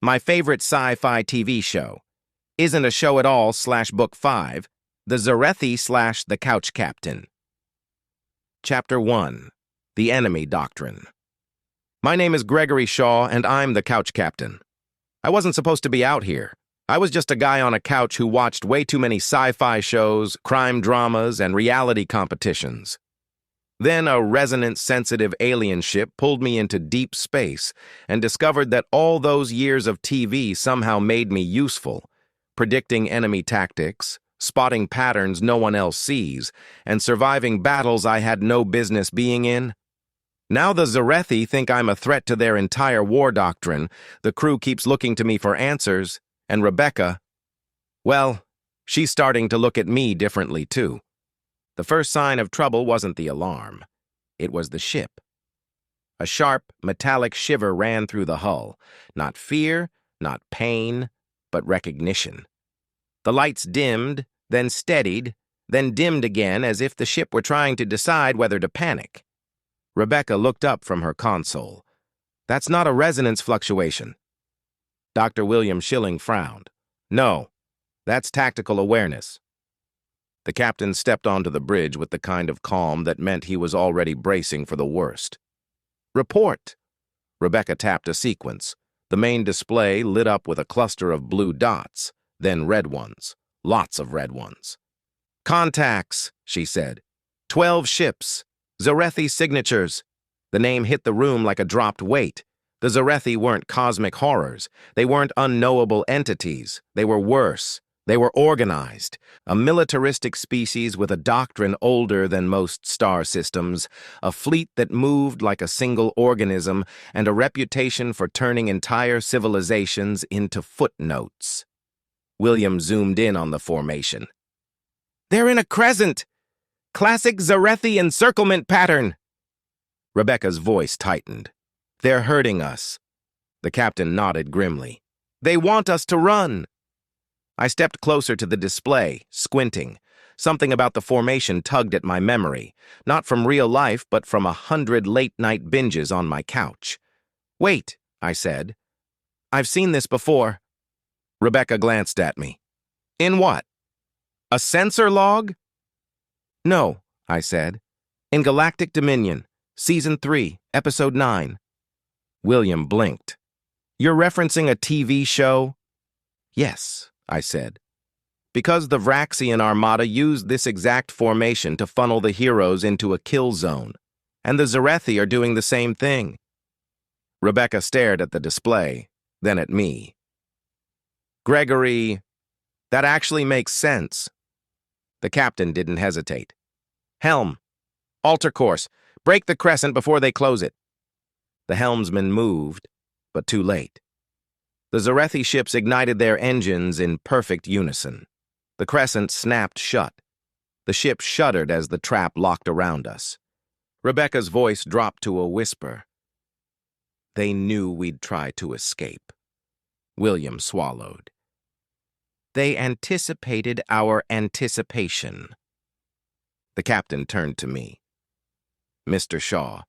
My favorite sci-fi TV show. Isn't a show at all / book 5, The Zarethi / The Couch Captain. Chapter 1. The Enemy Doctrine. My name is Gregory Shaw, and I'm the Couch Captain. I wasn't supposed to be out here. I was just a guy on a couch who watched way too many sci-fi shows, crime dramas, and reality competitions. Then a resonance-sensitive alien ship pulled me into deep space and discovered that all those years of TV somehow made me useful, predicting enemy tactics, spotting patterns no one else sees, and surviving battles I had no business being in. Now the Zerethi think I'm a threat to their entire war doctrine, the crew keeps looking to me for answers, and Rebecca, well, she's starting to look at me differently too. The first sign of trouble wasn't the alarm. It was the ship. A sharp, metallic shiver ran through the hull. Not fear, not pain, but recognition. The lights dimmed, then steadied, then dimmed again as if the ship were trying to decide whether to panic. Rebecca looked up from her console. That's not a resonance fluctuation. Dr. William Schilling frowned. No, that's tactical awareness. The captain stepped onto the bridge with the kind of calm that meant he was already bracing for the worst. Report! Rebecca tapped a sequence. The main display lit up with a cluster of blue dots, then red ones. Lots of red ones. Contacts, she said. 12 ships. Zerethy signatures. The name hit the room like a dropped weight. The Zerethi weren't cosmic horrors. They weren't unknowable entities. They were worse. They were organized, a militaristic species with a doctrine older than most star systems, a fleet that moved like a single organism, and a reputation for turning entire civilizations into footnotes. William zoomed in on the formation. They're in a crescent! Classic Zarethi encirclement pattern! Rebecca's voice tightened. They're hurting us. The captain nodded grimly. They want us to run! I stepped closer to the display, squinting. Something about the formation tugged at my memory, not from real life, but from 100 late-night binges on my couch. Wait, I said. I've seen this before. Rebecca glanced at me. In what? A sensor log? No, I said. In Galactic Dominion, Season 3, Episode 9. William blinked. You're referencing a TV show? Yes, I said. Because the Vraxian Armada used this exact formation to funnel the heroes into a kill zone, and the Zerethi are doing the same thing. Rebecca stared at the display, then at me. Gregory, that actually makes sense. The captain didn't hesitate. Helm, alter course, break the crescent before they close it. The helmsman moved, but too late. The Zarethi ships ignited their engines in perfect unison. The crescent snapped shut. The ship shuddered as the trap locked around us. Rebecca's voice dropped to a whisper. They knew we'd try to escape. William swallowed. They anticipated our anticipation. The captain turned to me. Mr. Shaw,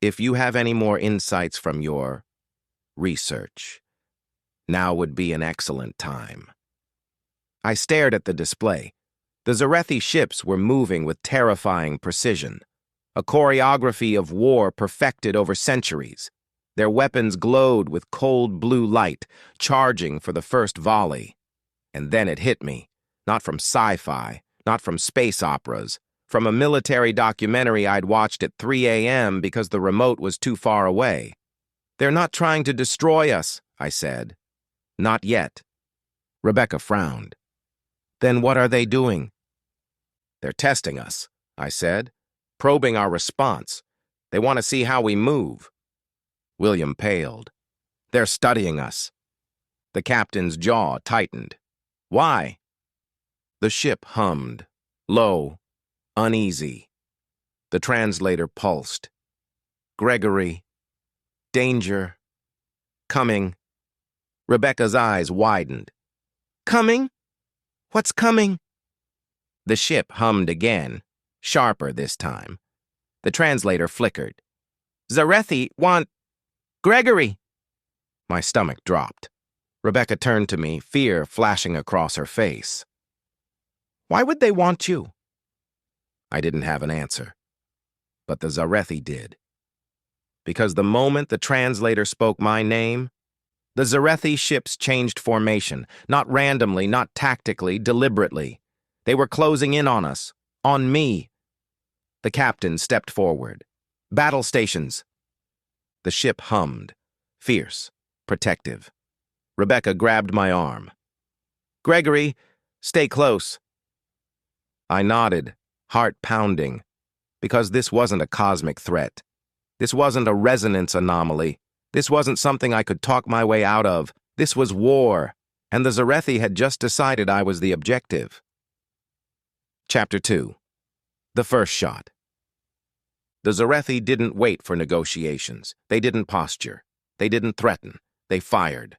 if you have any more insights from your research, now would be an excellent time. I stared at the display. The Zarethi ships were moving with terrifying precision, a choreography of war perfected over centuries. Their weapons glowed with cold blue light, charging for the first volley. And then it hit me, not from sci-fi, not from space operas, from a military documentary I'd watched at 3 a.m. because the remote was too far away. They're not trying to destroy us, I said. Not yet. Rebecca frowned. Then what are they doing? They're testing us, I said, probing our response. They want to see how we move. William paled. They're studying us. The captain's jaw tightened. Why? The ship hummed, low, uneasy. The translator pulsed. Gregory, danger, coming. Rebecca's eyes widened. Coming? What's coming? The ship hummed again, sharper this time. The translator flickered. Zarethi want... Gregory! My stomach dropped. Rebecca turned to me, fear flashing across her face. Why would they want you? I didn't have an answer, but the Zarethi did. Because the moment the translator spoke my name, the Zerethi ships changed formation, not randomly, not tactically, deliberately. They were closing in on us, on me. The captain stepped forward. Battle stations. The ship hummed, fierce, protective. Rebecca grabbed my arm. Gregory, stay close. I nodded, heart pounding, because this wasn't a cosmic threat. This wasn't a resonance anomaly. This wasn't something I could talk my way out of. This was war, and the Zarethi had just decided I was the objective. Chapter 2. The first shot. The Zarethi didn't wait for negotiations. They didn't posture. They didn't threaten. They fired.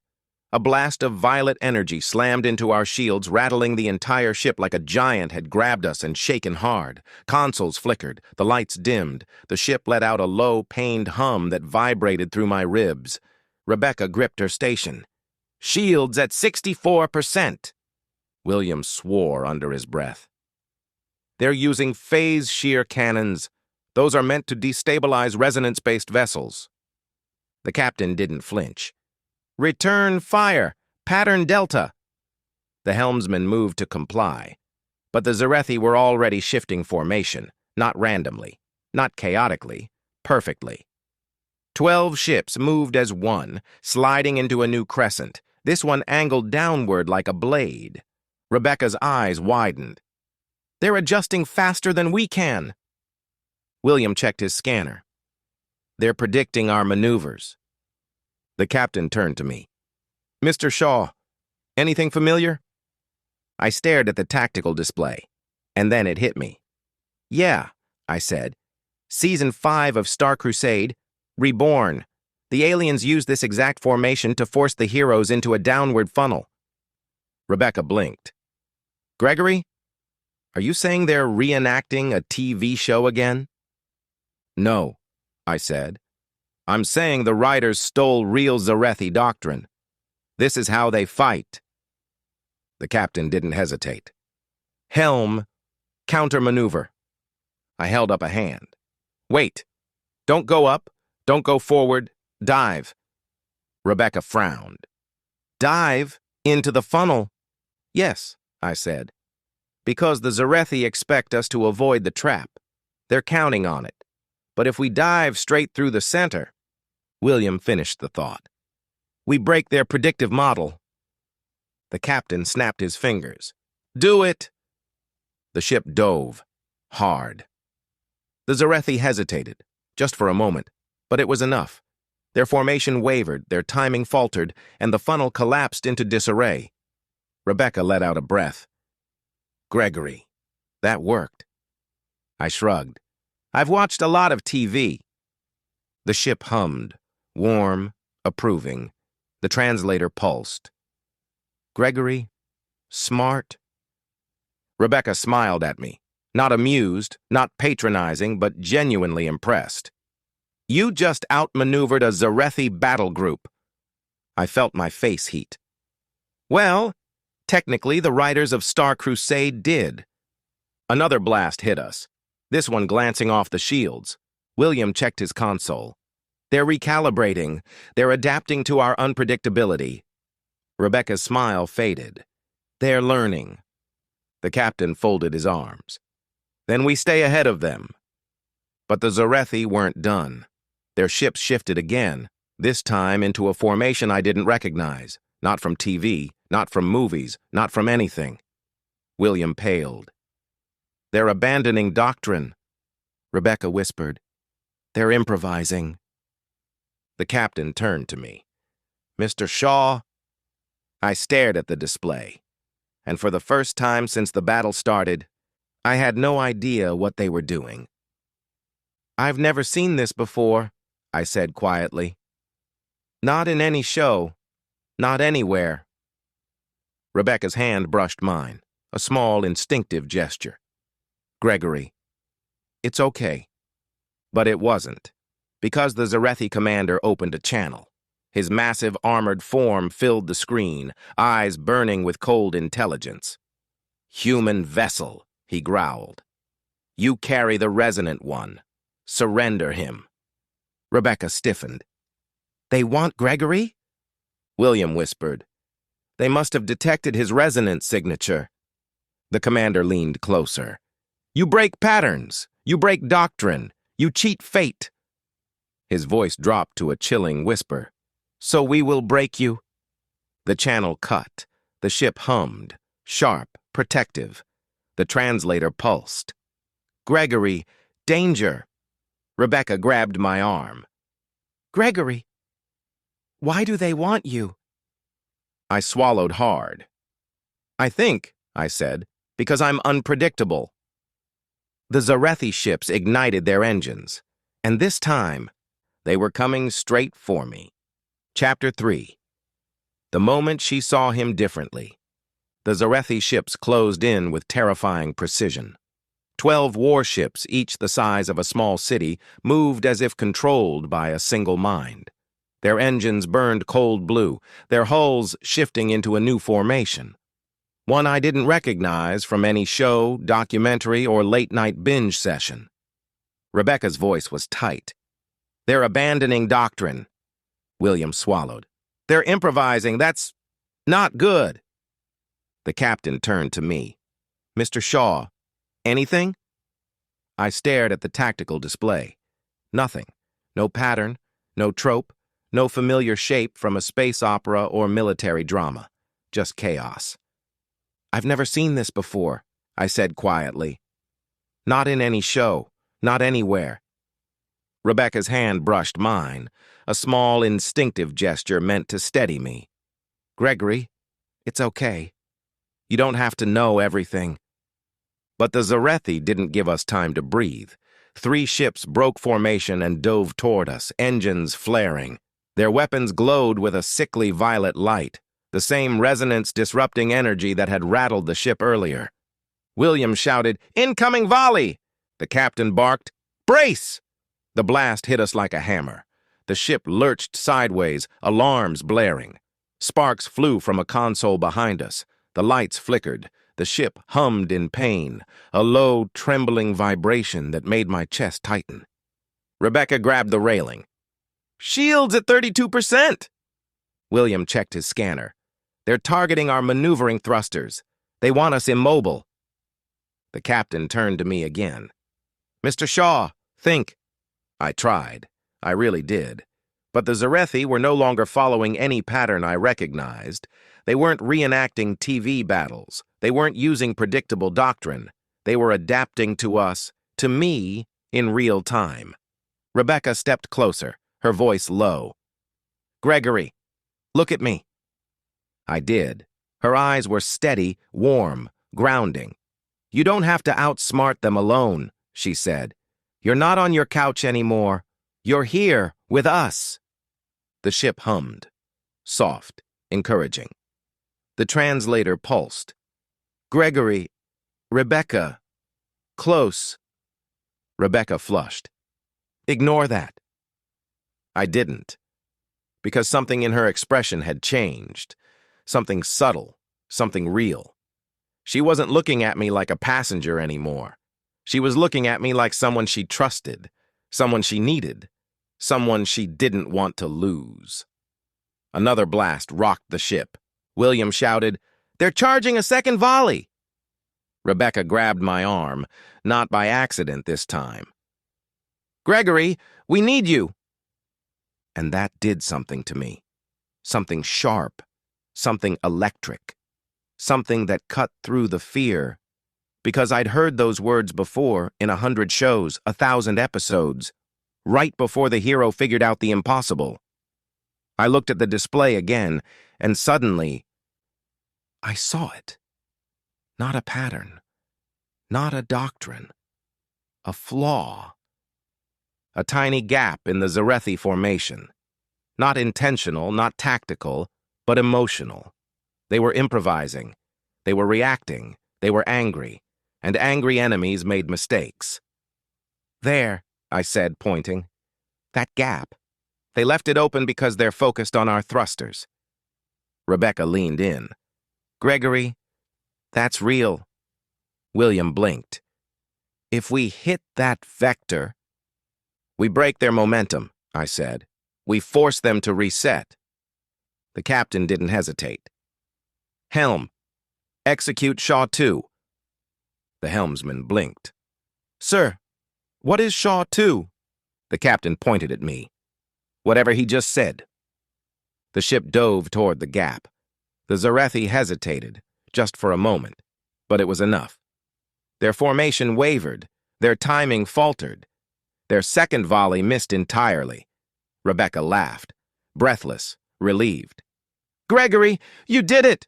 A blast of violet energy slammed into our shields, rattling the entire ship like a giant had grabbed us and shaken hard. Consoles flickered, the lights dimmed. The ship let out a low, pained hum that vibrated through my ribs. Rebecca gripped her station. Shields at 64%. William swore under his breath. They're using phase shear cannons. Those are meant to destabilize resonance-based vessels. The captain didn't flinch. Return fire! Pattern Delta! The helmsman moved to comply, but the Zerethi were already shifting formation, not randomly, not chaotically, perfectly. 12 ships moved as one, sliding into a new crescent, this one angled downward like a blade. Rebecca's eyes widened. They're adjusting faster than we can. William checked his scanner. They're predicting our maneuvers. The captain turned to me. Mr. Shaw, anything familiar? I stared at the tactical display, and then it hit me. Yeah, I said. Season 5 of Star Crusade, Reborn. The aliens used this exact formation to force the heroes into a downward funnel. Rebecca blinked. Gregory, are you saying they're reenacting a TV show again? No, I said. I'm saying the writers stole real Zarethi doctrine. This is how they fight. The captain didn't hesitate. Helm, counter-maneuver. I held up a hand. Wait. Don't go up. Don't go forward. Dive. Rebecca frowned. Dive into the funnel? Yes, I said. Because the Zarethi expect us to avoid the trap. They're counting on it. But if we dive straight through the center, William finished the thought. We break their predictive model. The captain snapped his fingers. Do it! The ship dove, hard. The Zarethi hesitated, just for a moment, but it was enough. Their formation wavered, their timing faltered, and the funnel collapsed into disarray. Rebecca let out a breath. Gregory, that worked. I shrugged. I've watched a lot of TV. The ship hummed. Warm, approving. The translator pulsed. Gregory, smart. Rebecca smiled at me, not amused, not patronizing, but genuinely impressed. You just outmaneuvered a Zarethi battle group. I felt my face heat. Well, technically the writers of Star Crusade did. Another blast hit us, this one glancing off the shields. William checked his console. They're recalibrating. They're adapting to our unpredictability. Rebecca's smile faded. They're learning. The captain folded his arms. Then we stay ahead of them. But the Zarethi weren't done. Their ships shifted again, this time into a formation I didn't recognize. Not from TV, not from movies, not from anything. William paled. They're abandoning doctrine. Rebecca whispered. They're improvising. The captain turned to me. Mr. Shaw? I stared at the display, and for the first time since the battle started, I had no idea what they were doing. I've never seen this before, I said quietly. Not in any show, not anywhere. Rebecca's hand brushed mine, a small, instinctive gesture. Gregory, it's okay. But it wasn't. Because the Zarethi commander opened a channel. His massive armored form filled the screen, eyes burning with cold intelligence. "Human vessel," he growled. "You carry the resonant one. Surrender him." Rebecca stiffened. "They want Gregory?" William whispered. "They must have detected his resonance signature." The commander leaned closer. "You break patterns. You break doctrine. You cheat fate." His voice dropped to a chilling whisper. "So we will break you." The channel cut. The ship hummed, sharp, protective. The translator pulsed. "Gregory, danger!" Rebecca grabbed my arm. "Gregory, why do they want you?" I swallowed hard. "I think," I said, "because I'm unpredictable." The Zarethi ships ignited their engines, and this time, they were coming straight for me. Chapter 3. The moment she saw him differently. The Zarethi ships closed in with terrifying precision. 12 warships, each the size of a small city, moved as if controlled by a single mind. Their engines burned cold blue, their hulls shifting into a new formation. One I didn't recognize from any show, documentary, or late-night binge session. Rebecca's voice was tight. "They're abandoning doctrine." William swallowed. "They're improvising. That's not good." The captain turned to me. "Mr. Shaw, anything?" I stared at the tactical display. Nothing. No pattern, no trope, no familiar shape from a space opera or military drama. Just chaos. "I've never seen this before," I said quietly. "Not in any show, not anywhere." Rebecca's hand brushed mine, a small, instinctive gesture meant to steady me. "Gregory, it's okay. You don't have to know everything." But the Zerethi didn't give us time to breathe. 3 ships broke formation and dove toward us, engines flaring. Their weapons glowed with a sickly violet light, the same resonance-disrupting energy that had rattled the ship earlier. William shouted, "Incoming volley!" The captain barked, "Brace!" The blast hit us like a hammer. The ship lurched sideways, alarms blaring. Sparks flew from a console behind us. The lights flickered. The ship hummed in pain, a low, trembling vibration that made my chest tighten. Rebecca grabbed the railing. "Shields at 32%! William checked his scanner. "They're targeting our maneuvering thrusters. They want us immobile." The captain turned to me again. "Mr. Shaw, think." I tried. I really did. But the Zerethi were no longer following any pattern I recognized. They weren't reenacting TV battles. They weren't using predictable doctrine. They were adapting to us, to me, in real time. Rebecca stepped closer, her voice low. "Gregory, look at me." I did. Her eyes were steady, warm, grounding. "You don't have to outsmart them alone," she said. "You're not on your couch anymore. You're here with us." The ship hummed. Soft, encouraging. The translator pulsed. "Gregory, Rebecca, close." Rebecca flushed. "Ignore that." I didn't, because something in her expression had changed. Something subtle, something real. She wasn't looking at me like a passenger anymore. She was looking at me like someone she trusted, someone she needed, someone she didn't want to lose. Another blast rocked the ship. William shouted, "They're charging a second volley!" Rebecca grabbed my arm, not by accident this time. "Gregory, we need you!" And that did something to me. Something sharp, something electric, something that cut through the fear. Because I'd heard those words before in 100 shows, 1,000 episodes, right before the hero figured out the impossible. I looked at the display again, and suddenly, I saw it. Not a pattern, not a doctrine, a flaw. A tiny gap in the Zerethi formation. Not intentional, not tactical, but emotional. They were improvising. They were reacting. They were angry. And angry enemies made mistakes. "There," I said, pointing. "That gap. They left it open because they're focused on our thrusters. Rebecca leaned in. Gregory, that's real. William blinked. If we hit that vector... We break their momentum, I said. We force them to reset. The captain didn't hesitate. Helm, execute Shaw 2. The helmsman blinked. Sir, what is Shaw 2? The captain pointed at me. Whatever he just said. The ship dove toward the gap. The Zarethi hesitated, just for a moment, but it was enough. Their formation wavered. Their timing faltered. Their second volley missed entirely. Rebecca laughed, breathless, relieved. Gregory, you did it!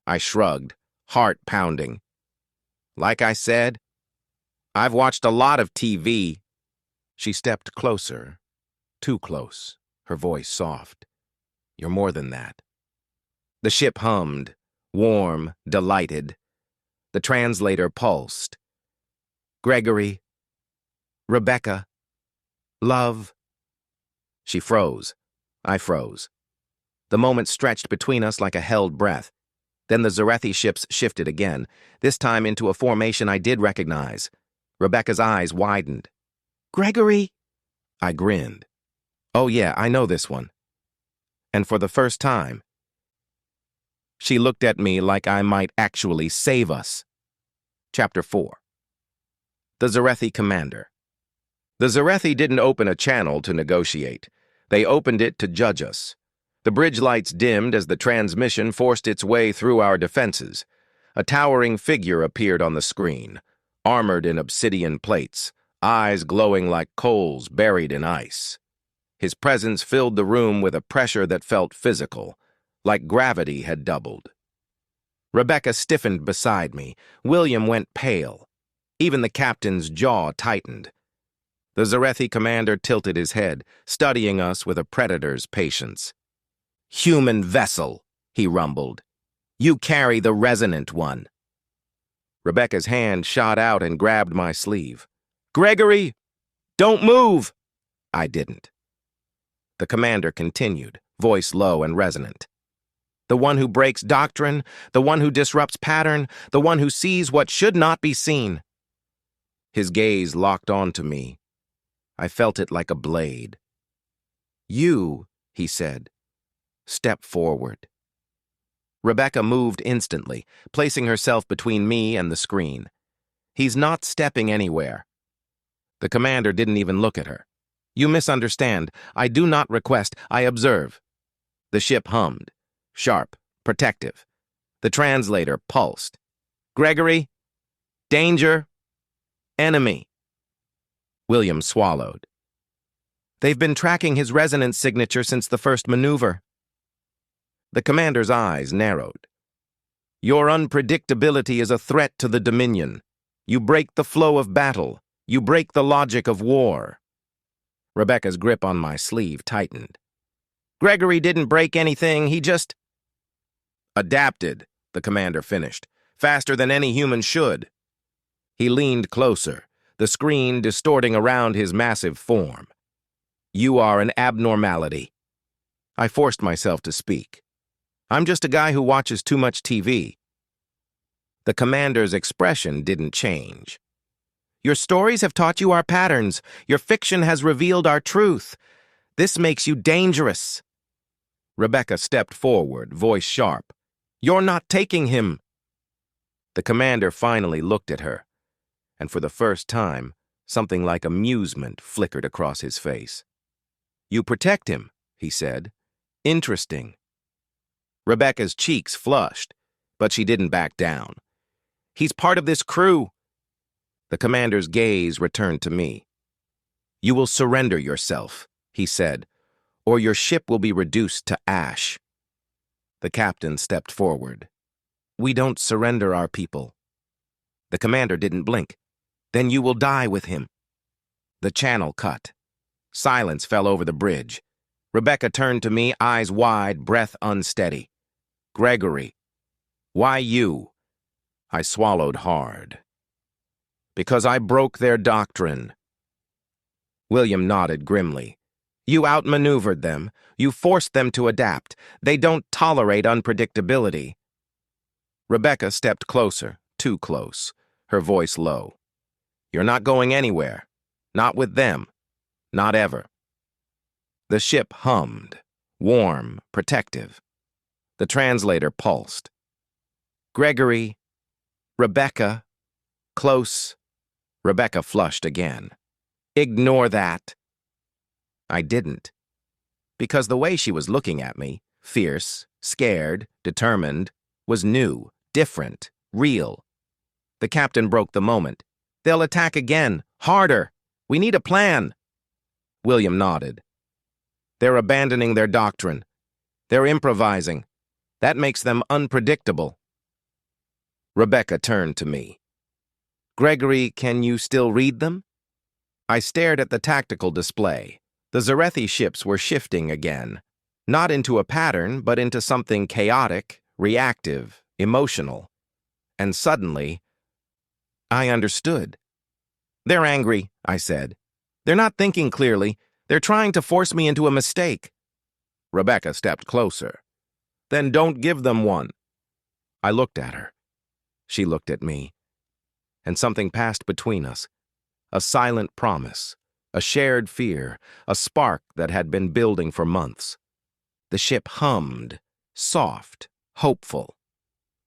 I shrugged, heart pounding. Like I said, I've watched a lot of TV. She stepped closer, too close, her voice soft. You're more than that. The ship hummed, warm, delighted. The translator pulsed. Gregory, Rebecca, love. She froze. I froze. The moment stretched between us like a held breath. Then the Zerethi ships shifted again, this time into a formation I did recognize. Rebecca's eyes widened. Gregory! I grinned. Oh yeah, I know this one. And for the first time, she looked at me like I might actually save us. Chapter 4. The Zarethi Commander. The Zarethi didn't open a channel to negotiate. They opened it to judge us. The bridge lights dimmed as the transmission forced its way through our defenses. A towering figure appeared on the screen, armored in obsidian plates, eyes glowing like coals buried in ice. His presence filled the room with a pressure that felt physical, like gravity had doubled. Rebecca stiffened beside me. William went pale. Even the captain's jaw tightened. The Zarethi commander tilted his head, studying us with a predator's patience. Human vessel, he rumbled. You carry the resonant one. Rebecca's hand shot out and grabbed my sleeve. Gregory, don't move! I didn't. The commander continued, voice low and resonant. The one who breaks doctrine, the one who disrupts pattern, the one who sees what should not be seen. His gaze locked onto me. I felt it like a blade. You, he said, step forward. Rebecca moved instantly, placing herself between me and the screen. He's not stepping anywhere. The commander didn't even look at her. You misunderstand. I do not request, I observe. The ship hummed, sharp, protective. The translator pulsed. Gregory, danger, enemy. William swallowed. They've been tracking his resonance signature since the first maneuver. The commander's eyes narrowed. Your unpredictability is a threat to the Dominion. You break the flow of battle. You break the logic of war. Rebecca's grip on my sleeve tightened. Gregory didn't break anything, he just... Adapted, the commander finished, faster than any human should. He leaned closer, the screen distorting around his massive form. You are an abnormality. I forced myself to speak. I'm just a guy who watches too much TV. The commander's expression didn't change. Your stories have taught you our patterns. Your fiction has revealed our truth. This makes you dangerous. Rebecca stepped forward, voice sharp. You're not taking him. The commander finally looked at her, and for the first time, something like amusement flickered across his face. You protect him, he said. Interesting. Rebecca's cheeks flushed, but she didn't back down. He's part of this crew. The commander's gaze returned to me. You will surrender yourself, he said, or your ship will be reduced to ash. The captain stepped forward. We don't surrender our people. The commander didn't blink. Then you will die with him. The channel cut. Silence fell over the bridge. Rebecca turned to me, eyes wide, breath unsteady. Gregory, why you? I swallowed hard. Because I broke their doctrine. William nodded grimly. You outmaneuvered them. You forced them to adapt. They don't tolerate unpredictability. Rebecca stepped closer, too close, her voice low. You're not going anywhere. Not with them. Not ever. The ship hummed, warm, protective. The translator pulsed. Gregory, Rebecca, close. Rebecca flushed again. Ignore that. I didn't. Because the way she was looking at me, fierce, scared, determined, was new, different, real. The captain broke the moment. They'll attack again, harder. We need a plan. William nodded. They're abandoning their doctrine. They're improvising. That makes them unpredictable. Rebecca turned to me. Gregory, can you still read them? I stared at the tactical display. The Zerethy ships were shifting again. Not into a pattern, but into something chaotic, reactive, emotional. And suddenly, I understood. They're angry, I said. They're not thinking clearly. They're trying to force me into a mistake. Rebecca stepped closer. Then don't give them one. I looked at her. She looked at me. And something passed between us. A silent promise, a shared fear, a spark that had been building for months. The ship hummed, soft, hopeful.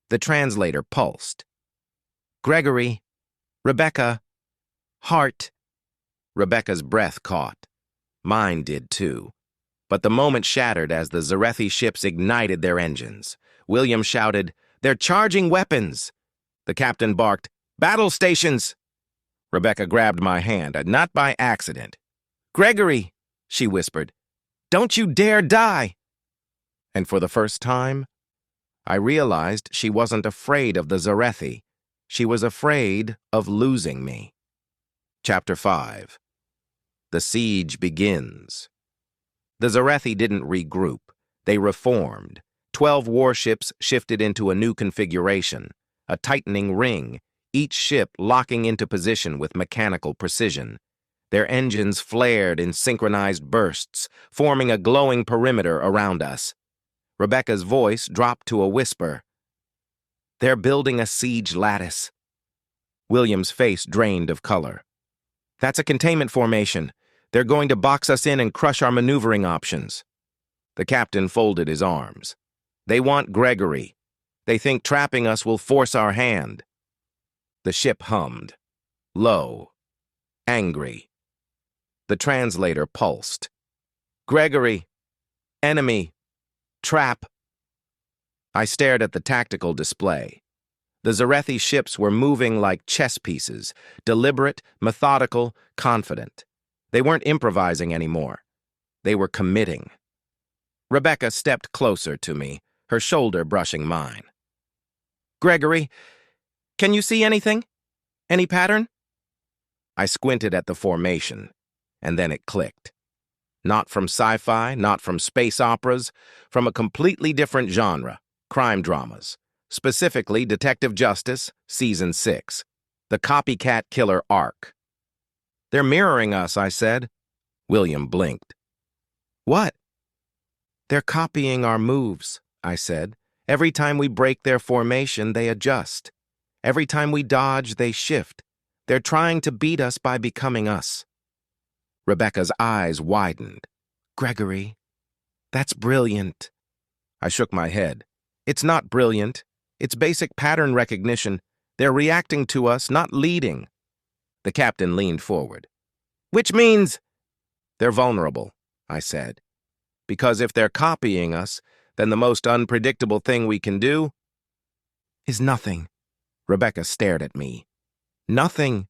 The translator pulsed. Gregory, Rebecca, heart. Rebecca's breath caught. Mine did too. But the moment shattered as the Zarethi ships ignited their engines. William shouted, They're charging weapons! The captain barked, Battle stations! Rebecca grabbed my hand, not by accident. Gregory, she whispered, don't you dare die! And for the first time, I realized she wasn't afraid of the Zarethi. She was afraid of losing me. Chapter 5. The siege begins. The Zarethi didn't regroup. They reformed. 12 warships shifted into a new configuration, a tightening ring, each ship locking into position with mechanical precision. Their engines flared in synchronized bursts, forming a glowing perimeter around us. Rebecca's voice dropped to a whisper. They're building a siege lattice. William's face drained of color. That's a containment formation. They're going to box us in and crush our maneuvering options. The captain folded his arms. They want Gregory. They think trapping us will force our hand. The ship hummed. Low. Angry. The translator pulsed. Gregory. Enemy. Trap. I stared at the tactical display. The Zarethi ships were moving like chess pieces, deliberate, methodical, confident. They weren't improvising anymore. They were committing. Rebecca stepped closer to me, her shoulder brushing mine. Gregory, can you see anything? Any pattern? I squinted at the formation, and then it clicked. Not from sci-fi, not from space operas, from a completely different genre, crime dramas, specifically Detective Justice, Season 6, the copycat killer arc. They're mirroring us, I said. William blinked. What? They're copying our moves, I said. Every time we break their formation, they adjust. Every time we dodge, they shift. They're trying to beat us by becoming us. Rebecca's eyes widened. Gregory, that's brilliant. I shook my head. It's not brilliant. It's basic pattern recognition. They're reacting to us, not leading. The captain leaned forward. Which means... They're vulnerable, I said. Because if they're copying us, then the most unpredictable thing we can do is nothing. Rebecca stared at me. Nothing.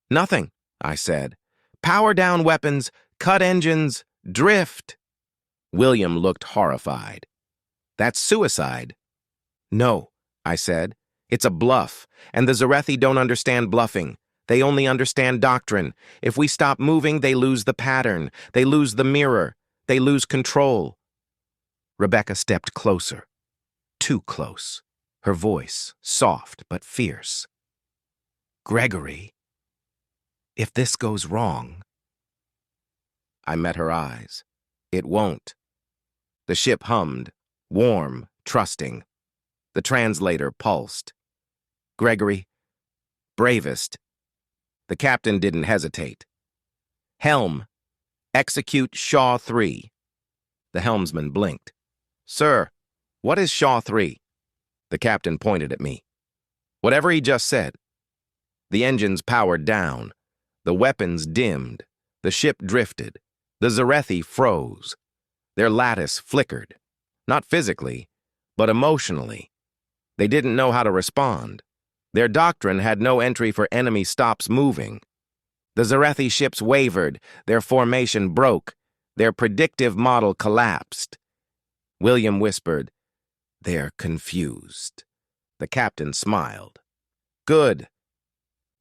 Nothing, I said. Power down weapons, cut engines, drift. William looked horrified. That's suicide. No, I said. It's a bluff, and the Zerethi don't understand bluffing. They only understand doctrine. If we stop moving, they lose the pattern. They lose the mirror. They lose control. Rebecca stepped closer. Too close. Her voice, soft but fierce. Gregory, if this goes wrong... I met her eyes. It won't. The ship hummed, warm, trusting. The translator pulsed. Gregory, bravest. The captain didn't hesitate. Helm, execute Shaw 3. The helmsman blinked. Sir, what is Shaw 3? The captain pointed at me. Whatever he just said. The engines powered down. The weapons dimmed. The ship drifted. The Zerethy froze. Their lattice flickered. Not physically, but emotionally. They didn't know how to respond. Their doctrine had no entry for enemy stops moving. The Zarethi ships wavered. Their formation broke. Their predictive model collapsed. William whispered, "They're confused." The captain smiled. Good.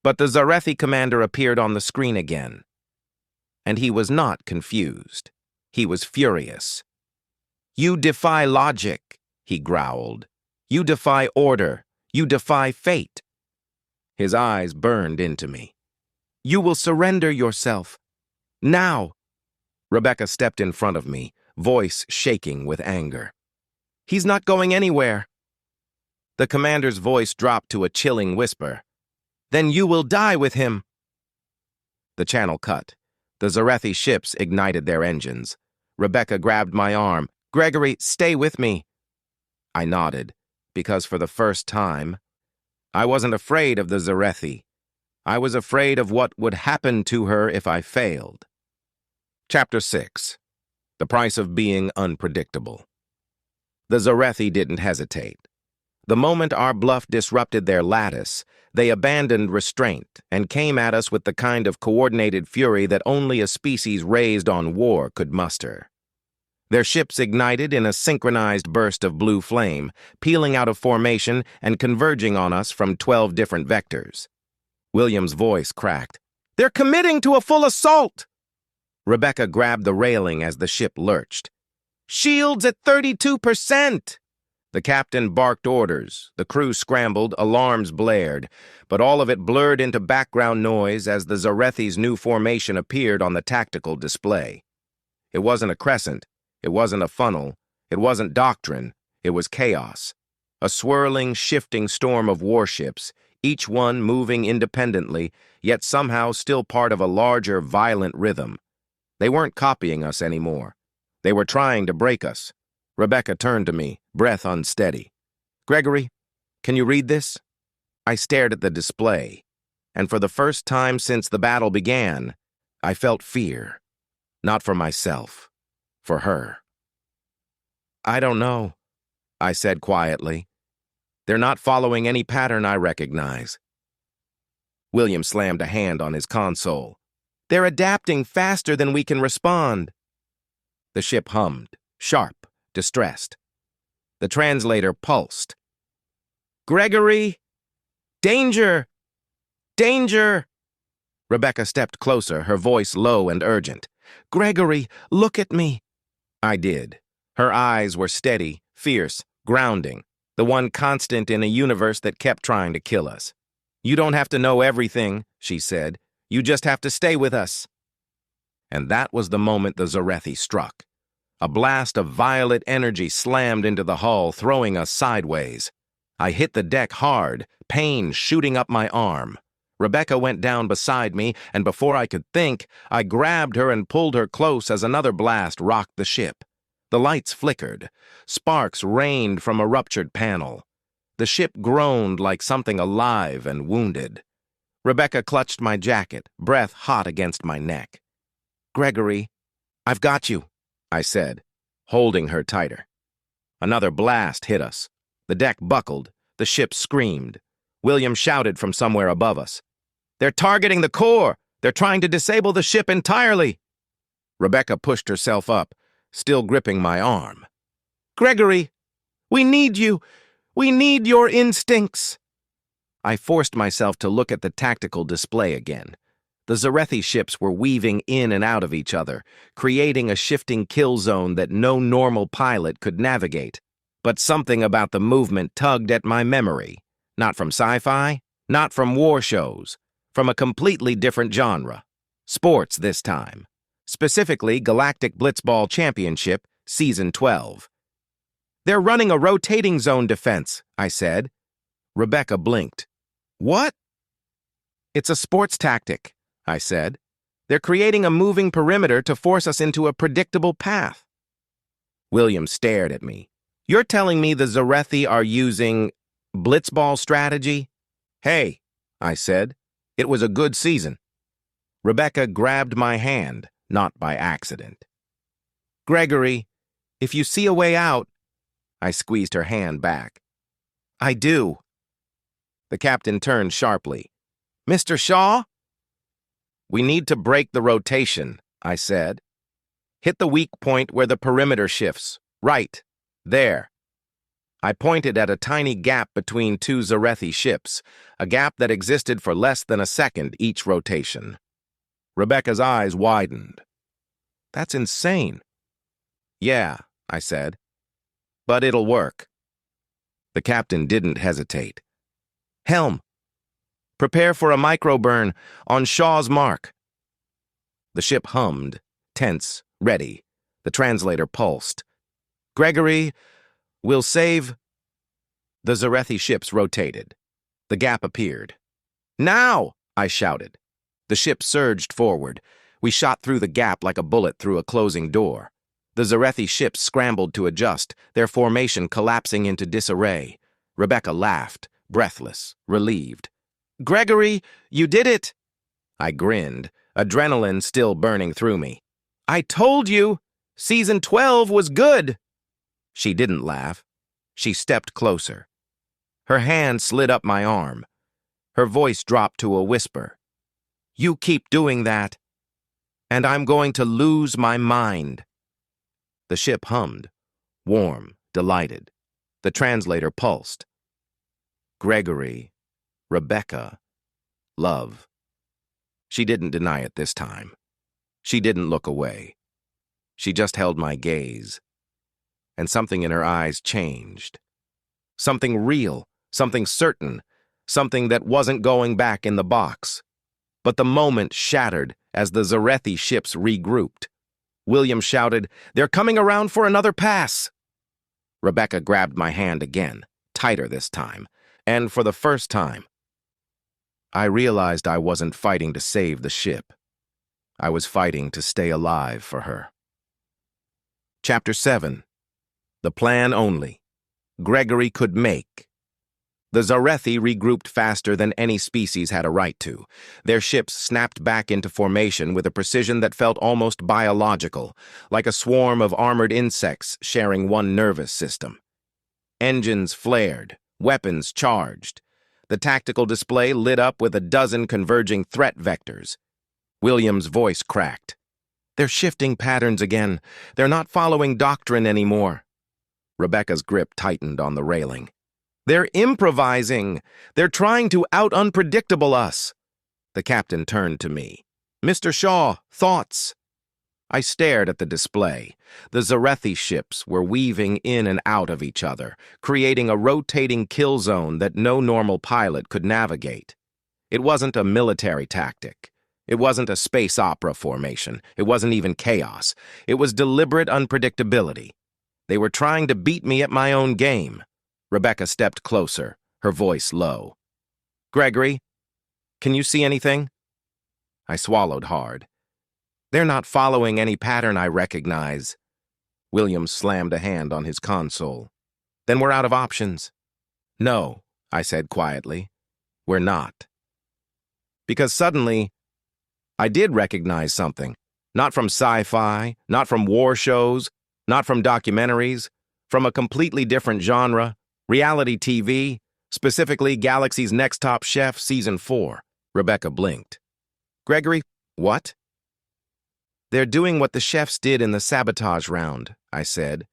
But the Zarethi commander appeared on the screen again. And he was not confused. He was furious. "You defy logic," he growled. "You defy order. You defy fate." His eyes burned into me. "You will surrender yourself. Now." Rebecca stepped in front of me, voice shaking with anger. "He's not going anywhere." The commander's voice dropped to a chilling whisper. "Then you will die with him." The channel cut. The Zarethi ships ignited their engines. Rebecca grabbed my arm. "Gregory, stay with me." I nodded, because for the first time, I wasn't afraid of the Zarethi. I was afraid of what would happen to her if I failed. Chapter 6. The Price of Being Unpredictable. The Zarethi didn't hesitate. The moment our bluff disrupted their lattice, they abandoned restraint and came at us with the kind of coordinated fury that only a species raised on war could muster. Their ships ignited in a synchronized burst of blue flame, peeling out of formation and converging on us from 12 different vectors. William's voice cracked. "They're committing to a full assault!" Rebecca grabbed the railing as the ship lurched. "Shields at 32%! The captain barked orders, the crew scrambled, alarms blared, but all of it blurred into background noise as the Zarethi's new formation appeared on the tactical display. It wasn't a crescent, it wasn't a funnel, it wasn't doctrine, it was chaos. A swirling, shifting storm of warships, each one moving independently, yet somehow still part of a larger, violent rhythm. They weren't copying us anymore. They were trying to break us. Rebecca turned to me, breath unsteady. "Gregory, can you read this?" I stared at the display, and for the first time since the battle began, I felt fear. Not for myself, for her. "I don't know," I said quietly. "They're not following any pattern I recognize." William slammed a hand on his console. "They're adapting faster than we can respond." The ship hummed, sharp, distressed. The translator pulsed. "Gregory! Danger! Danger!" Rebecca stepped closer, her voice low and urgent. "Gregory, look at me." I did. Her eyes were steady, fierce, grounding, the one constant in a universe that kept trying to kill us. "You don't have to know everything," she said. "You just have to stay with us." And that was the moment the Zerethy struck. A blast of violet energy slammed into the hull, throwing us sideways. I hit the deck hard, pain shooting up my arm. Rebecca went down beside me, and before I could think, I grabbed her and pulled her close as another blast rocked the ship. The lights flickered. Sparks rained from a ruptured panel. The ship groaned like something alive and wounded. Rebecca clutched my jacket, breath hot against my neck. "Gregory, I've got you," I said, holding her tighter. Another blast hit us. The deck buckled. The ship screamed. William shouted from somewhere above us. "They're targeting the core! They're trying to disable the ship entirely!" Rebecca pushed herself up, still gripping my arm. "Gregory, we need you! We need your instincts!" I forced myself to look at the tactical display again. The Zarethi ships were weaving in and out of each other, creating a shifting kill zone that no normal pilot could navigate. But something about the movement tugged at my memory. Not from sci-fi, not from war shows, from a completely different genre. Sports this time. specifically Galactic Blitzball Championship, Season 12. They're running a rotating zone defense, I said. Rebecca blinked. What? It's a sports tactic, I said. They're creating a moving perimeter to force us into a predictable path. William stared at me. You're telling me the Zarethi are using blitzball strategy? Hey, I said. It was a good season. Rebecca grabbed my hand, not by accident. Gregory, if you see a way out... I squeezed her hand back. I do. The captain turned sharply. Mr. Shaw? We need to break the rotation, I said. Hit the weak point where the perimeter shifts. Right. There. I pointed at a tiny gap between two Zerethy ships, a gap that existed for less than a second each rotation. Rebecca's eyes widened. That's insane. Yeah, I said. But it'll work. The captain didn't hesitate. Helm. Prepare for a microburn on Shaw's mark. The ship hummed, tense, ready. The translator pulsed. Gregory, we'll save... The Zarethi ships rotated. The gap appeared. Now! I shouted. The ship surged forward. We shot through the gap like a bullet through a closing door. The Zarethi ships scrambled to adjust, their formation collapsing into disarray. Rebecca laughed, breathless, relieved. Gregory, you did it! I grinned, adrenaline still burning through me. I told you! Season 12 was good! She didn't laugh. She stepped closer. Her hand slid up my arm. Her voice dropped to a whisper. You keep doing that, and I'm going to lose my mind. The ship hummed, warm, delighted. The translator pulsed. Gregory, Rebecca, love. She didn't deny it this time. She didn't look away. She just held my gaze. And something in her eyes changed. Something real, something certain, something that wasn't going back in the box. But the moment shattered as the Zarethi ships regrouped. William shouted, They're coming around for another pass! Rebecca grabbed my hand again, tighter this time, and for the first time, I realized I wasn't fighting to save the ship. I was fighting to stay alive for her. Chapter 7. The Plan Only. Gregory could make. The Zarethi regrouped faster than any species had a right to. Their ships snapped back into formation with a precision that felt almost biological, like a swarm of armored insects sharing one nervous system. Engines flared, weapons charged. The tactical display lit up with a dozen converging threat vectors. William's voice cracked. They're shifting patterns again. They're not following doctrine anymore. Rebecca's grip tightened on the railing. They're improvising. They're trying to out-unpredictable us. The captain turned to me. Mr. Shaw, thoughts? I stared at the display. The Zarethi ships were weaving in and out of each other, creating a rotating kill zone that no normal pilot could navigate. It wasn't a military tactic. It wasn't a space opera formation. It wasn't even chaos. It was deliberate unpredictability. They were trying to beat me at my own game. Rebecca stepped closer, her voice low. Gregory, can you see anything? I swallowed hard. They're not following any pattern I recognize. William slammed a hand on his console. Then we're out of options. No, I said quietly. We're not. Because suddenly, I did recognize something. Not from sci-fi, not from war shows, not from documentaries, from a completely different genre, reality TV, specifically Galaxy's Next Top Chef Season 4. Rebecca blinked. Gregory, what? They're doing what the chefs did in the sabotage round, I said.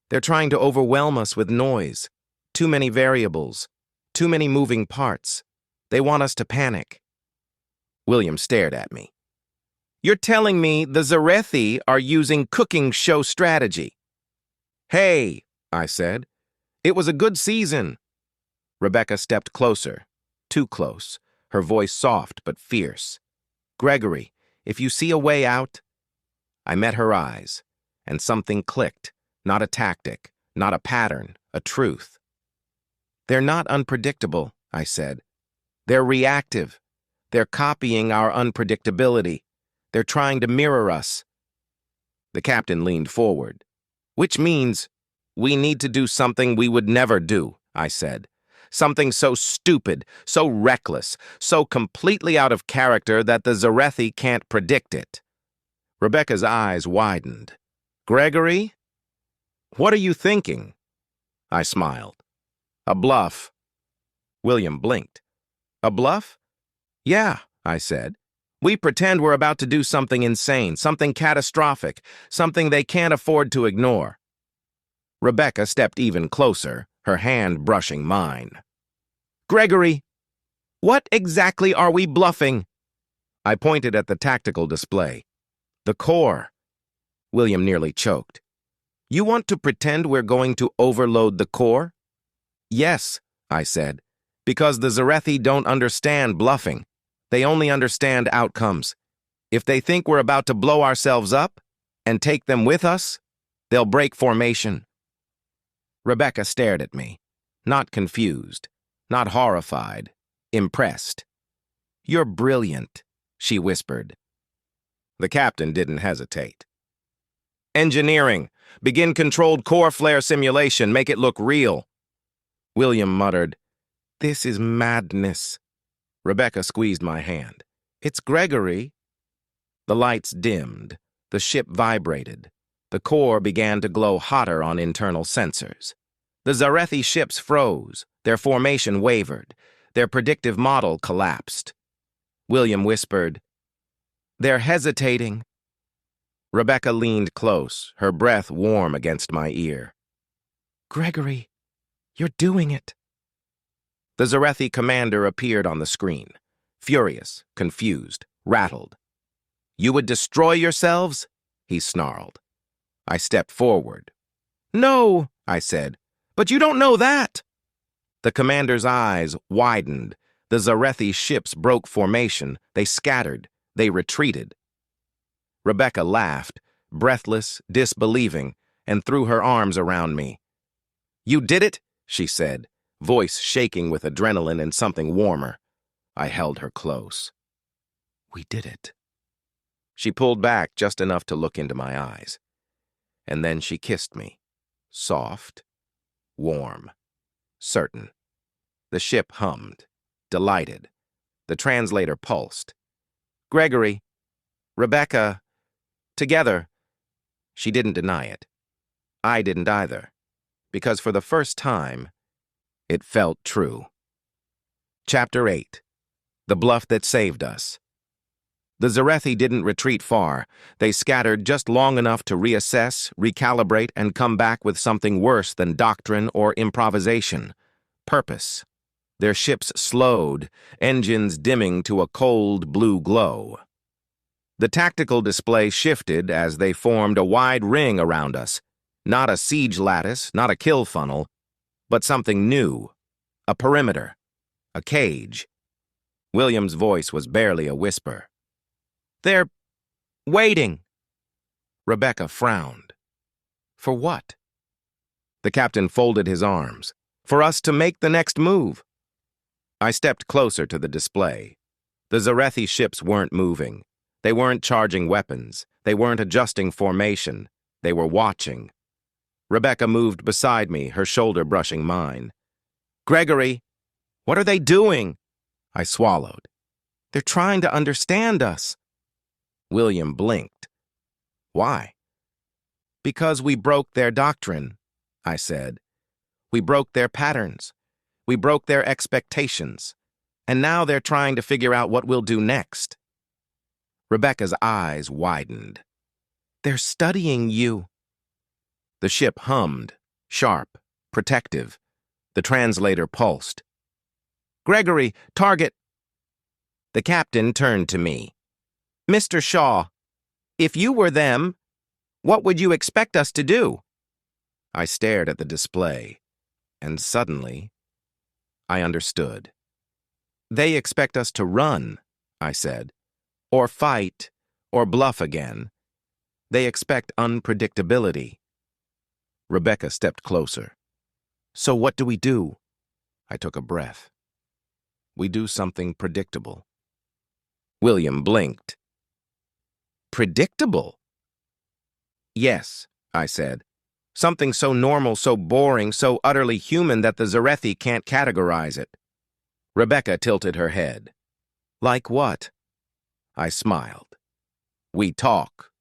They're trying to overwhelm us with noise. Too many variables. Too many moving parts. They want us to panic. William stared at me. You're telling me the Zerethy are using cooking show strategy. Hey, I said. It was a good season. Rebecca stepped closer, too close, her voice soft but fierce. Gregory, if you see a way out... I met her eyes, and something clicked. Not a tactic, not a pattern, a truth. They're not unpredictable, I said. They're reactive. They're copying our unpredictability. They're trying to mirror us. The captain leaned forward. Which means we need to do something we would never do, I said. Something so stupid, so reckless, so completely out of character that the Zarethi can't predict it. Rebecca's eyes widened. Gregory? What are you thinking? I smiled. A bluff. William blinked. A bluff? Yeah, I said. We pretend we're about to do something insane, something catastrophic, something they can't afford to ignore. Rebecca stepped even closer, her hand brushing mine. Gregory, what exactly are we bluffing? I pointed at the tactical display. The core. William nearly choked. You want to pretend we're going to overload the core? Yes, I said, because the Zerethi don't understand bluffing. They only understand outcomes. If they think we're about to blow ourselves up and take them with us, they'll break formation. Rebecca stared at me, not confused, not horrified, impressed. You're brilliant, she whispered. The captain didn't hesitate. Engineering. Begin controlled core flare simulation. Make it look real. William muttered, This is madness. Rebecca squeezed my hand. It's Gregory. The lights dimmed. The ship vibrated. The core began to glow hotter on internal sensors. The Zarethi ships froze. Their formation wavered. Their predictive model collapsed. William whispered, They're hesitating. Rebecca leaned close, her breath warm against my ear. Gregory, you're doing it. The Zarethi commander appeared on the screen, furious, confused, rattled. You would destroy yourselves? He snarled. I stepped forward. No, I said, but you don't know that. The commander's eyes widened. The Zarethi ships broke formation. They scattered. They retreated. Rebecca laughed, breathless, disbelieving, and threw her arms around me. You did it, she said, voice shaking with adrenaline and something warmer. I held her close. We did it. She pulled back just enough to look into my eyes. And then she kissed me, soft, warm, certain. The ship hummed, delighted. The translator pulsed. Gregory, Rebecca, together. She didn't deny it. I didn't either, because for the first time, it felt true. Chapter 8. The Bluff That Saved Us. The Zerethi didn't retreat far. They scattered just long enough to reassess, recalibrate, and come back with something worse than doctrine or improvisation. Purpose. Their ships slowed, engines dimming to a cold blue glow. The tactical display shifted as they formed a wide ring around us. Not a siege lattice, not a kill funnel, but something new. A perimeter. A cage. William's voice was barely a whisper. They're waiting. Rebecca frowned. For what? The captain folded his arms. For us to make the next move. I stepped closer to the display. The Zarethi ships weren't moving. They weren't charging weapons. They weren't adjusting formation. They were watching. Rebecca moved beside me, her shoulder brushing mine. Gregory, what are they doing? I swallowed. They're trying to understand us. William blinked. Why? Because we broke their doctrine, I said. We broke their patterns. We broke their expectations. And now they're trying to figure out what we'll do next. Rebecca's eyes widened. They're studying you. The ship hummed, sharp, protective. The translator pulsed. Gregory, target. The captain turned to me. Mr. Shaw, if you were them, what would you expect us to do? I stared at the display, and suddenly, I understood. They expect us to run, I said, or fight, or bluff again. They expect unpredictability. Rebecca stepped closer. So what do we do? I took a breath. We do something predictable. William blinked. Predictable? Yes, I said. Something so normal, so boring, so utterly human that the Zarethi can't categorize it. Rebecca tilted her head. Like what? I smiled. We talk.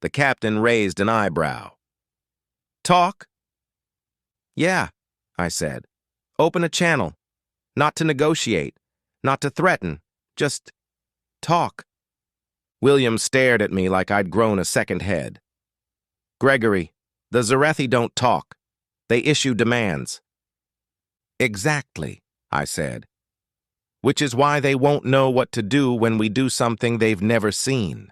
The captain raised an eyebrow. Talk? Yeah, I said. Open a channel. Not to negotiate, not to threaten, just talk. William stared at me like I'd grown a second head. Gregory, the Zarethi don't talk. They issue demands. Exactly, I said. Which is why they won't know what to do when we do something they've never seen.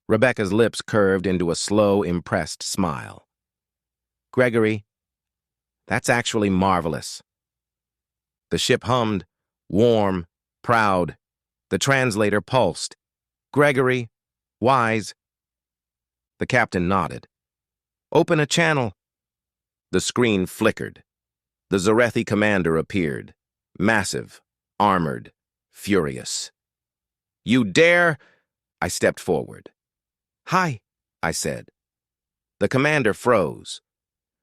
Rebecca's lips curved into a slow, impressed smile. Gregory, that's actually marvelous. The ship hummed, warm, proud. The translator pulsed. Gregory, wise. The captain nodded. Open a channel. The screen flickered. The Zerethy commander appeared, massive, armored, furious. You dare? I stepped forward. Hi, I said. The commander froze.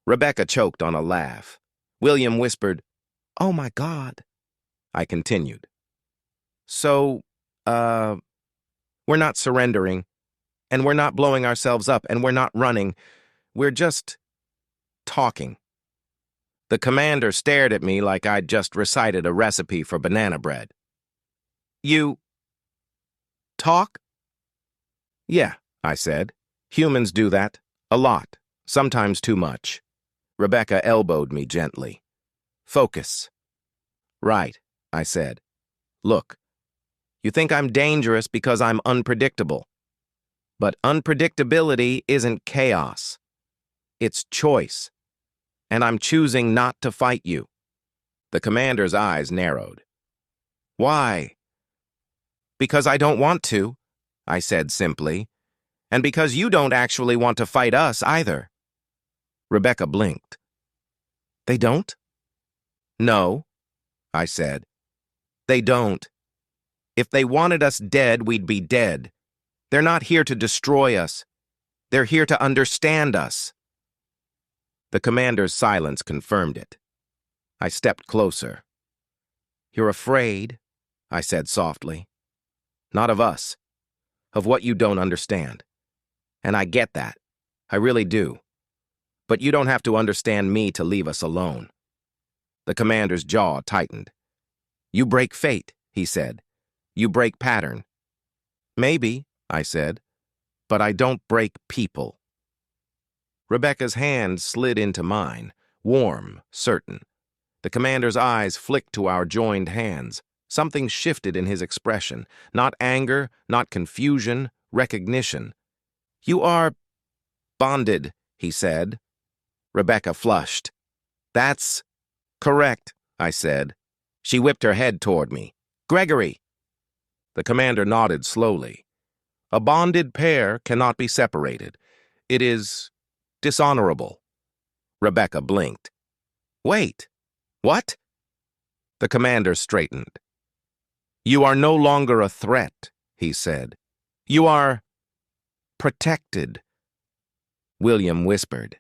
Rebecca choked on a laugh. William whispered, Oh my God. I continued. So, we're not surrendering, and we're not blowing ourselves up, and we're not running. We're just talking. The commander stared at me like I'd just recited a recipe for banana bread. You talk? Yeah, I said. Humans do that. A lot. Sometimes too much. Rebecca elbowed me gently. Focus. Right, I said. Look, you think I'm dangerous because I'm unpredictable. But unpredictability isn't chaos. It's choice. And I'm choosing not to fight you. The commander's eyes narrowed. Why? Because I don't want to, I said simply, and because you don't actually want to fight us either. Rebecca blinked. They don't? No, I said. They don't. If they wanted us dead, we'd be dead. They're not here to destroy us. They're here to understand us. The commander's silence confirmed it. I stepped closer. You're afraid, I said softly. Not of us. Of what you don't understand. And I get that. I really do. But you don't have to understand me to leave us alone. The commander's jaw tightened. You break fate, he said. You break pattern. Maybe, I said, but I don't break people. Rebecca's hand slid into mine, warm, certain. The commander's eyes flicked to our joined hands. Something shifted in his expression. Not anger, not confusion, recognition. You are bonded, he said. Rebecca flushed. That's correct, I said. She whipped her head toward me. Gregory! The commander nodded slowly. A bonded pair cannot be separated. It is dishonorable. Rebecca blinked. Wait, what? The commander straightened. You are no longer a threat, he said. You are protected. William whispered.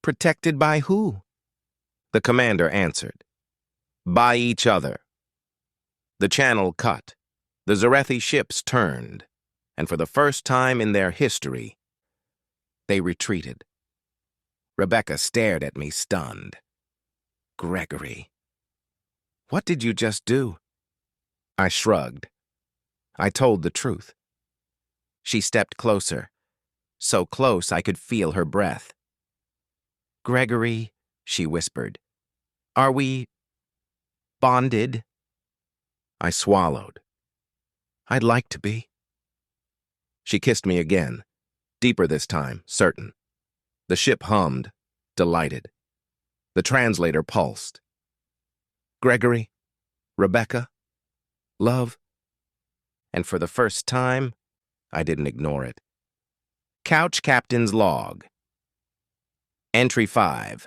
Protected by who? The commander answered. By each other. The channel cut. The Zarethi ships turned, and for the first time in their history, they retreated. Rebecca stared at me, stunned. Gregory. What did you just do? I shrugged. I told the truth. She stepped closer, so close I could feel her breath. Gregory, she whispered, are we bonded? I swallowed. I'd like to be. She kissed me again, deeper this time, certain. The ship hummed, delighted. The translator pulsed. Gregory, Rebecca, love. And for the first time, I didn't ignore it. Couch Captain's Log. Entry 5.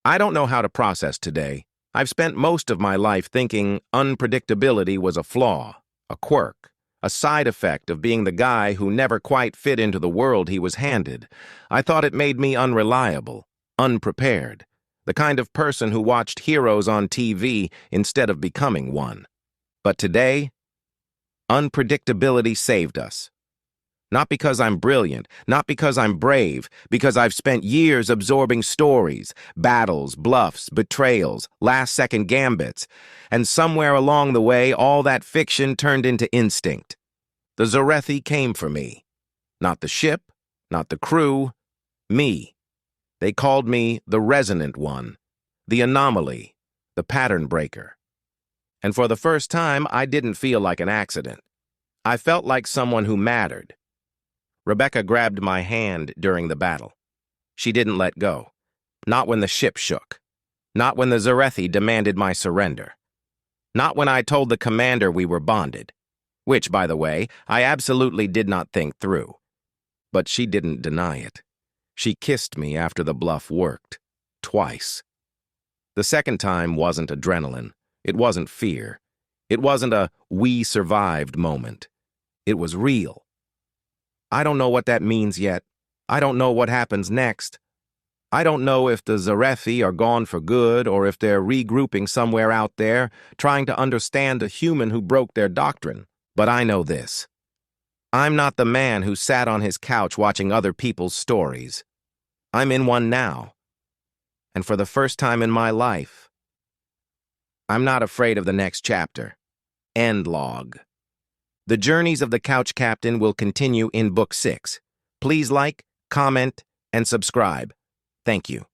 I don't know how to process today. I've spent most of my life thinking unpredictability was a flaw, a quirk, a side effect of being the guy who never quite fit into the world he was handed. I thought it made me unreliable, unprepared, the kind of person who watched heroes on TV instead of becoming one. But today, unpredictability saved us. Not because I'm brilliant, not because I'm brave, because I've spent years absorbing stories, battles, bluffs, betrayals, last-second gambits, and somewhere along the way, all that fiction turned into instinct. The Zerethy came for me. Not the ship, not the crew, me. They called me the resonant one, the anomaly, the pattern breaker. And for the first time, I didn't feel like an accident. I felt like someone who mattered. Rebecca grabbed my hand during the battle. She didn't let go. Not when the ship shook. Not when the Zarethi demanded my surrender. Not when I told the commander we were bonded. Which, by the way, I absolutely did not think through. But she didn't deny it. She kissed me after the bluff worked. Twice. The second time wasn't adrenaline. It wasn't fear. It wasn't a "we survived" moment. It was real. I don't know what that means yet. I don't know what happens next. I don't know if the Zarethi are gone for good or if they're regrouping somewhere out there, trying to understand a human who broke their doctrine. But I know this. I'm not the man who sat on his couch watching other people's stories. I'm in one now. And for the first time in my life, I'm not afraid of the next chapter. End log. The journeys of the Couch Captain will continue in Book 6. Please like, comment, and subscribe. Thank you.